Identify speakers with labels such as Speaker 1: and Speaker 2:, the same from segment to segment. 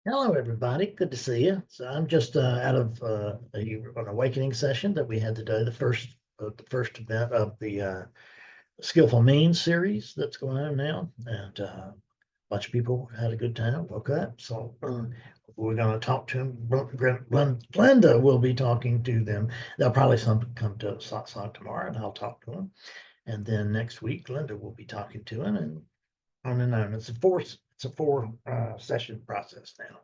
Speaker 1: Hello, everybody. Good to see you. So I'm just out of an awakening session that we had today, the first event of the Skillful Means series that's going on now, and a bunch of people had a good time. Woke up, so we're going to talk to them. Glenda will be talking to them. They'll probably come to satsang tomorrow, and I'll talk to them. And then next week, Glenda will be talking to them, and on and on. It's a four session process now,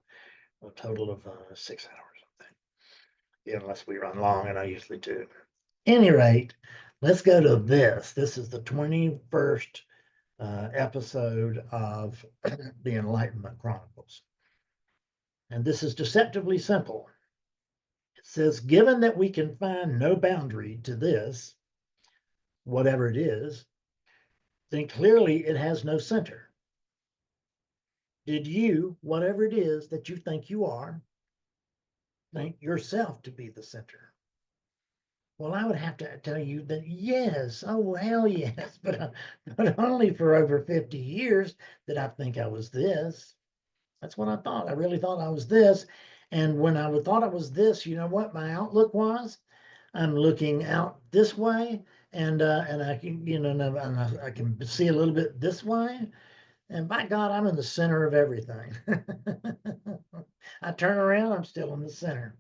Speaker 1: a total of 6 hours, I think. Yeah, unless we run long, and I usually do. Any rate, let's go to this. This is the 21st episode of the Enlightenment Chronicles. And this is deceptively simple. It says, given that we can find no boundary to this, whatever it is, then clearly it has no center. Did you, whatever it is that you think you are, think yourself to be the center? Well, I would have to tell you that yes, oh hell yes, but only for over 50 years did I think I was this. That's what I thought. I really thought I was this. And when I thought I was this, you know what my outlook was? I'm looking out this way, and I can, and I can see a little bit this way. And by God, I'm in the center of everything. I turn around, I'm still in the center.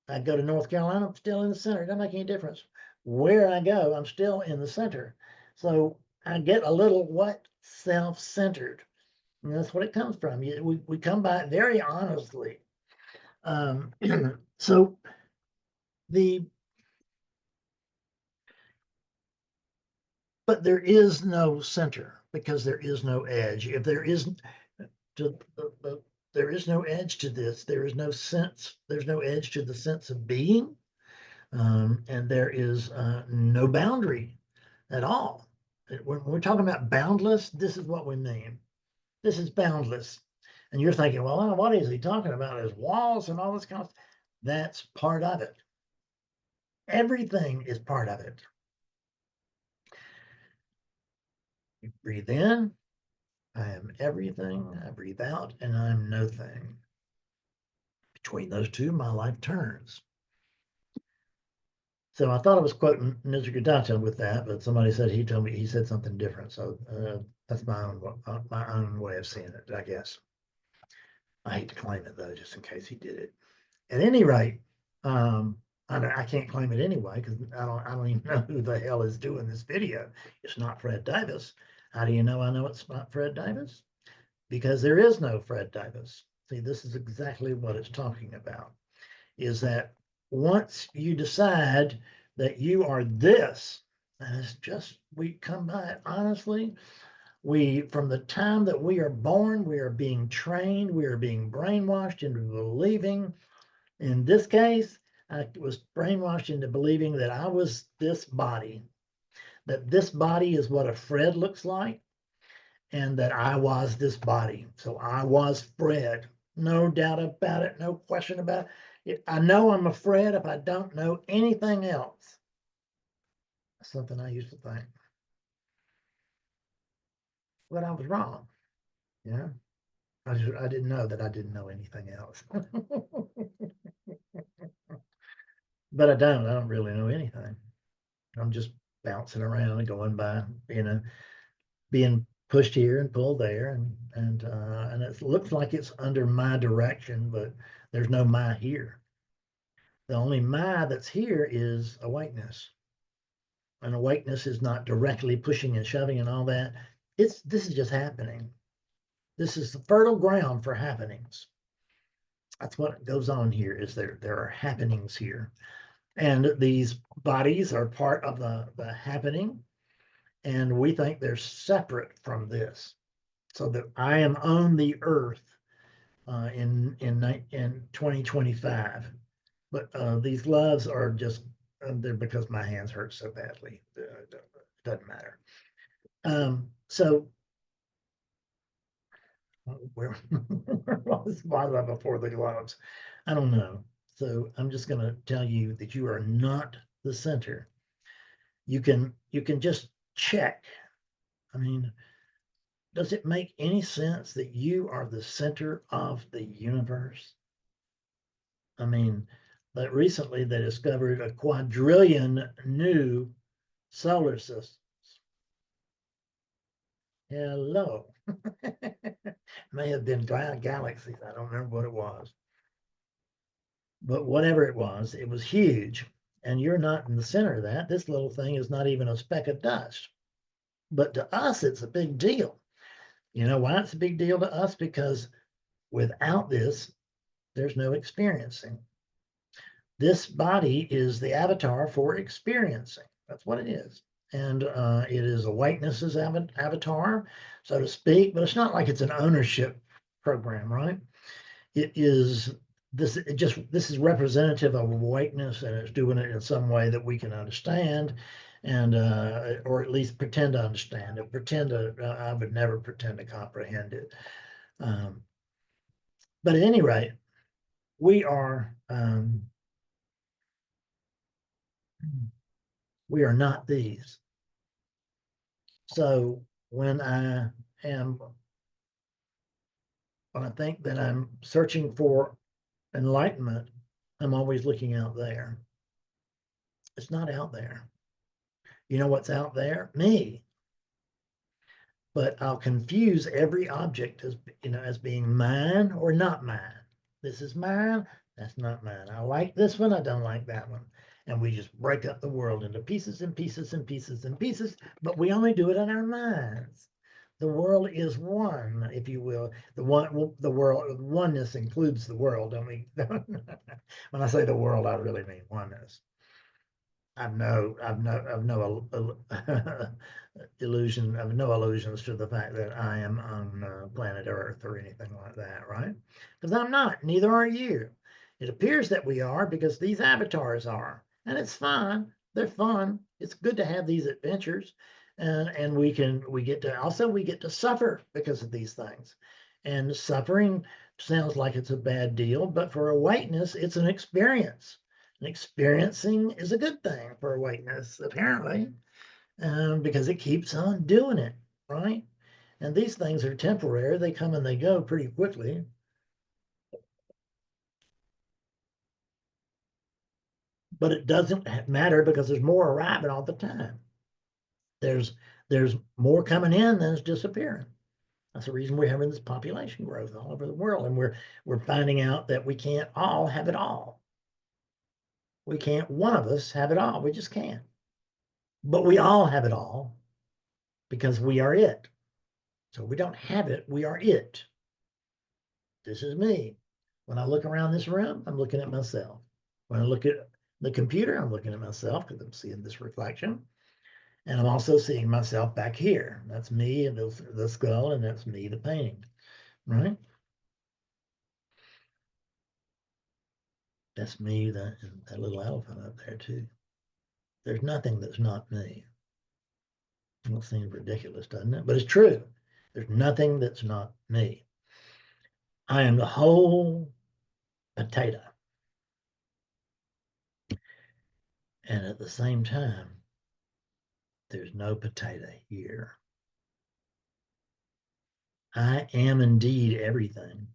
Speaker 1: I go to North Carolina, I'm still in the center. It doesn't make any difference. Where I go, I'm still in the center. So I get a little what? Self-centered. And that's what it comes from. We come by it very honestly. Um, so the but there is no center because there is no edge. If there isn't to there is no edge to this, there is no sense, there's no edge to the sense of being. And there is no boundary at all. When we're talking about boundless, this is what we mean. This is boundless. And you're thinking, well, what is he talking about? His walls and all this kind of stuff. That's part of it. Everything is part of it. You breathe in, I am everything. I breathe out, and I'm nothing. Between those two, my life turns. So I thought I was quoting Nisargadatta with that, but somebody said he said something different. So that's my own way of seeing it, I guess. I hate to claim it though, just in case he did it. At any rate, I can't claim it anyway because I don't even know who the hell is doing this video. It's not Fred Davis. How do you know I know it's not Fred Davis? Because there is no Fred Davis. See, this is exactly what it's talking about. Is that once you decide that you are this, and it's just we come by it honestly. We, from the time that we are born, we are being trained, we are being brainwashed into believing. In this case, I was brainwashed into believing that I was this body, that this body is what a Fred looks like, and that I was this body. So I was Fred. No doubt about it, no question about it. I know I'm a Fred if I don't know anything else. That's something I used to think. But I was wrong. Yeah. I didn't know that I didn't know anything else. But I don't really know anything. I'm just bouncing around and going by, being pushed here and pulled there, and it looks like it's under my direction, but there's no my here. The only my that's here is awakeness. And awakeness is not directly pushing and shoving and all that. This is just happening. This is the fertile ground for happenings. That's what goes on here. Is there are happenings here, and these bodies are part of the happening, and we think they're separate from this. So that I am on the earth in 2025, but these gloves are just they're because my hands hurt so badly. It doesn't matter. So where was Lila before the gloves? I don't know. So I'm just going to tell you that you are not the center. You can just check. I mean, Does it make any sense that you are the center of the universe? I mean, but recently they discovered a quadrillion new solar systems. Hello. May have been galaxies. I don't remember what it was. But whatever it was huge. And you're not in the center of that. This little thing is not even a speck of dust. But to us, it's a big deal. You know why it's a big deal to us? Because without this, there's no experiencing. This body is the avatar for experiencing. That's what it is. And it is awakeness's avatar, so to speak, but it's not like it's an ownership program, right? It is this, this is representative of awakeness, and it's doing it in some way that we can understand, and or at least pretend to understand it. I would never pretend to comprehend it. But at any rate, we are we are not these. So when I am, when I think that I'm searching for enlightenment, I'm always looking out there. It's not out there. You know what's out there? Me. But I'll confuse every object as, as being mine or not mine. This is mine. That's not mine. I like this one. I don't like that one. And we just break up the world into pieces and pieces and pieces and pieces. But we only do it in our minds. The world is one, if you will. The world, oneness includes the world, don't we? When I say the world, I really mean oneness. I've no illusion. I've no illusions to the fact that I am on planet Earth or anything like that, right? Because I'm not. Neither are you. It appears that we are because these avatars are, and it's fine. They're fun. It's good to have these adventures, and we get to suffer because of these things, and suffering sounds like it's a bad deal, but for awakeness, it's an experience. And experiencing is a good thing for awakeness, apparently, because it keeps on doing it, right? And these things are temporary. They come and they go pretty quickly. But it doesn't matter because there's more arriving all the time. There's there's more coming in than is disappearing. That's the reason we're having this population growth all over the world, and we're finding out that we can't all have it all. We can't one of us have it all. We just can't. But we all have it all because we are it. So we don't have it, we are it. This is me. When I look around this room, I'm looking at myself. When I look at the computer, I'm looking at myself because I'm seeing this reflection. And I'm also seeing myself back here. That's me and the skull, and that's me, the painting, right? That's me, that little elephant up there too. There's nothing that's not me. It seems ridiculous, doesn't it? But it's true. There's nothing that's not me. I am the whole potato. And at the same time, there's no potato here. I am indeed everything.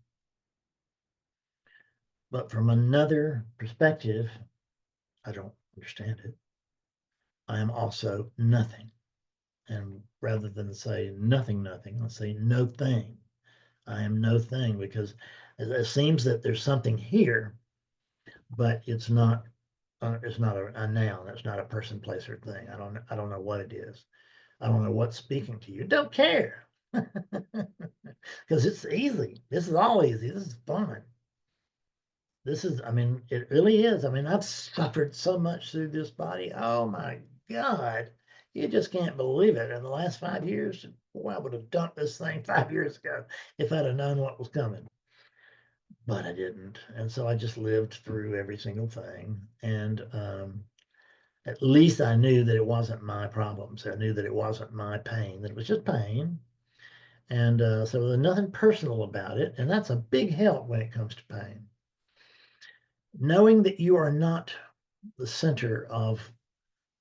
Speaker 1: But from another perspective, I don't understand it. I am also nothing. And rather than say nothing, I'll say no thing. I am no thing because it seems that there's something here, but it's not. It's not a noun. It's not a person, place, or thing. I don't know what it is. I don't know what's speaking to you. Don't care. Because it's easy. This is all easy. This is fun. This is, I mean, it really is. I mean, I've suffered so much through this body. Oh my God. You just can't believe it. In the last 5 years, boy, I would have dumped this thing 5 years ago if I'd have known what was coming. But I didn't. And so I just lived through every single thing. And at least I knew that it wasn't my problems. I knew that it wasn't my pain, that it was just pain. And so there's nothing personal about it. And that's a big help when it comes to pain. Knowing that you are not the center of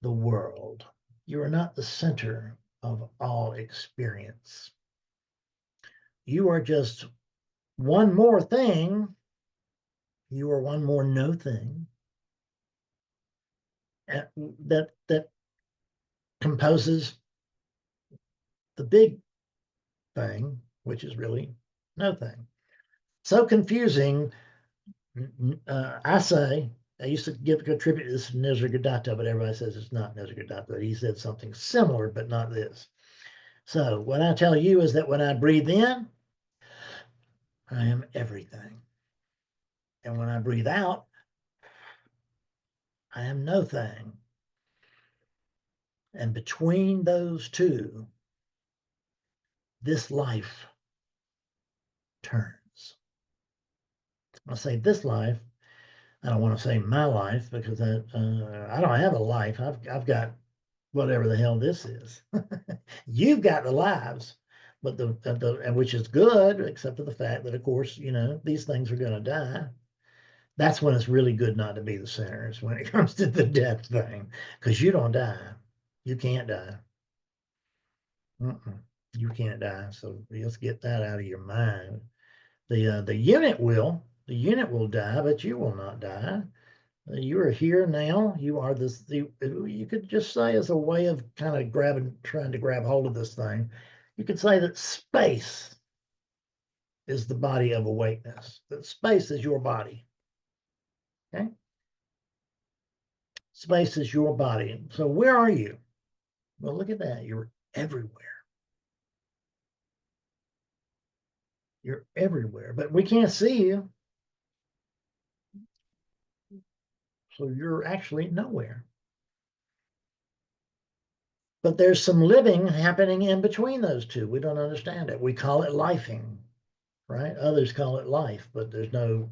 Speaker 1: the world, you are not the center of all experience. you are just one more thing. You are one more no thing that composes the big thing, which is really no thing. So confusing. I used to contribute this to Nisargadatta, but everybody says it's not Nisargadatta. He said something similar, but not this. So what I tell you is that when I breathe in, I am everything. And when I breathe out, I am no thing. And between those two, this life turns. I say this life, I don't want to say my life because I don't have a life. I've got whatever the hell this is. You've got the lives, but and which is good, except for the fact that, of course, these things are going to die. That's when it's really good not to be the center, is when it comes to the death thing, because you don't die. You can't die. You can't die. So let's get that out of your mind. The unit will. The unit will die, but you will not die. You are here now. You are this. You could just say, as a way of kind of trying to grab hold of this thing, you could say that space is the body of awakeness. That space is your body. Okay, space is your body. So where are you? Well, look at that. You're everywhere. You're everywhere, but we can't see you. So you're actually nowhere. But there's some living happening in between those two. We don't understand it. We call it lifing, right? Others call it life, but there's no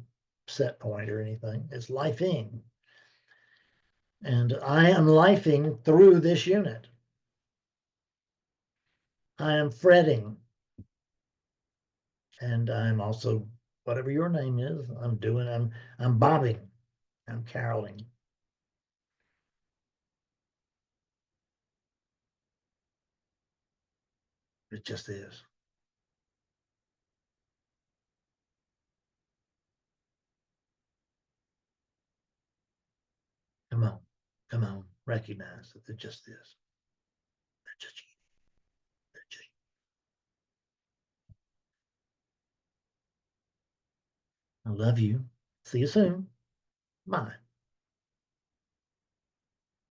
Speaker 1: set point or anything. It's lifing. And I am lifing through this unit. I am fretting. And I'm also, whatever your name is, I'm bobbing. I'm caroling. It just is. Come on. Come on. Recognize that it just is. They're just you. They're just you. I love you. See you soon. Bye.